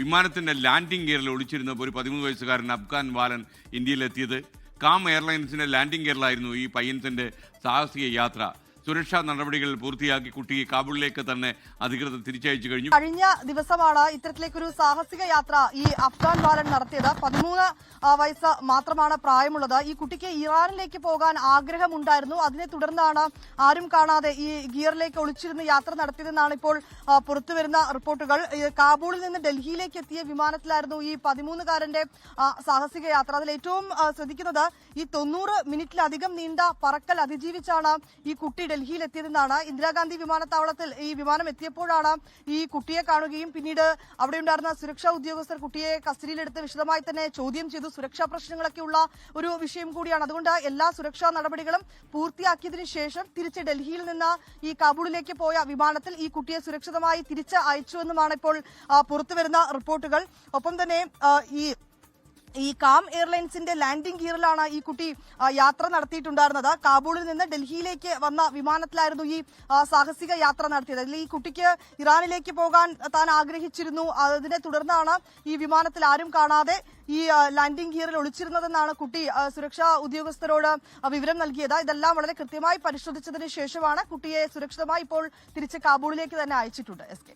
വിമാനത്തിന്റെ ലാൻഡിംഗ് ഗിയറിൽ ഒളിച്ചിരുന്ന ഒരു 13 വയസ്സുകാരൻ അഫ്ഗാൻ ബാലൻ ഇന്ത്യയിലെത്തിയത്. കാം എയർലൈൻസിന്റെ ലാൻഡിംഗ് ഗിയറിലായിരുന്നു ഈ പയ്യൻസിന്റെ സാഹസിക യാത്ര. സുരക്ഷാ നടപടികൾ പൂർത്തിയാക്കി കുട്ടിയെ കാബൂളിലേക്ക് തന്നെ അധികൃതർ തിരിച്ചയച്ചു കഴിഞ്ഞു. കഴിഞ്ഞ ദിവസമാണ് ഇത്തരത്തിലേക്കൊരു സാഹസിക യാത്ര ഈ അഫ്ഗാൻ ബാലൻ നടത്തിയത്. 13 വയസ്സ് മാത്രമാണ് പ്രായമുള്ളത്. ഈ കുട്ടിക്ക് ഇറാനിലേക്ക് പോകാൻ ആഗ്രഹമുണ്ടായിരുന്നു. അതിനെ തുടർന്നാണ് ആരും കാണാതെ ഈ ഗിയറിലേക്ക് ഒളിച്ചിരുന്ന് യാത്ര നടത്തിയതെന്നാണ് ഇപ്പോൾ പുറത്തുവരുന്ന റിപ്പോർട്ടുകൾ. കാബൂളിൽ നിന്ന് ഡൽഹിയിലേക്ക് എത്തിയ വിമാനത്തിലായിരുന്നു ഈ 13-കാരന്റെ സാഹസിക യാത്ര. അതിൽ ഏറ്റവും ശ്രദ്ധിക്കുന്നത് ഈ 90 മിനിറ്റിലധികം നീണ്ട പറക്കൽ അതിജീവിച്ചാണ് ഈ കുട്ടി ഡൽഹിയിൽ എത്തിയതെന്നാണ്. ഇന്ദിരാഗാന്ധി വിമാനത്താവളത്തിൽ ഈ വിമാനം എത്തിയപ്പോഴാണ് ഈ കുട്ടിയെ കാണുകയും പിന്നീട് അവിടെ ഉണ്ടായിരുന്ന സുരക്ഷാ ഉദ്യോഗസ്ഥർ കുട്ടിയെ കസ്റ്റഡിയിലെടുത്ത് വിശദമായി തന്നെ ചോദ്യം ചെയ്തു. സുരക്ഷാ പ്രശ്നങ്ങളൊക്കെ ഉള്ള ഒരു വിഷയം കൂടിയാണ്. അതുകൊണ്ട് എല്ലാ സുരക്ഷാ നടപടികളും പൂർത്തിയാക്കിയതിനു ശേഷം തിരിച്ച് ഡൽഹിയിൽ നിന്ന് ഈ കാബൂളിലേക്ക് പോയ വിമാനത്തിൽ ഈ കുട്ടിയെ സുരക്ഷിതമായി തിരിച്ച് അയച്ചുവെന്നുമാണ് ഇപ്പോൾ പുറത്തുവരുന്ന റിപ്പോർട്ടുകൾ. ഒപ്പം തന്നെ ഈ കാം എയർലൈൻസിന്റെ ലാൻഡിംഗ് ഗിയറിലാണ് ഈ കുട്ടി യാത്ര നടത്തിയിട്ടുണ്ടായിരുന്നത്. കാബൂളിൽ നിന്ന് ഡൽഹിയിലേക്ക് വന്ന വിമാനത്തിലായിരുന്നു ഈ സാഹസിക യാത്ര നടത്തിയത്. അതിൽ ഈ കുട്ടിക്ക് ഇറാനിലേക്ക് പോകാൻ താൻ ആഗ്രഹിച്ചിരുന്നു. അതിനെ തുടർന്നാണ് ഈ വിമാനത്തിൽ ആരും കാണാതെ ഈ ലാൻഡിംഗ് ഗിയറിൽ ഒളിച്ചിരുന്നതെന്നാണ് കുട്ടി സുരക്ഷാ ഉദ്യോഗസ്ഥരോട് വിവരം നൽകിയത്. ഇതെല്ലാം വളരെ കൃത്യമായി പരിശോധിച്ചതിന് ശേഷമാണ് കുട്ടിയെ സുരക്ഷിതമായി ഇപ്പോൾ തിരിച്ച് കാബൂളിലേക്ക് തന്നെ അയച്ചിട്ടുണ്ട്. SK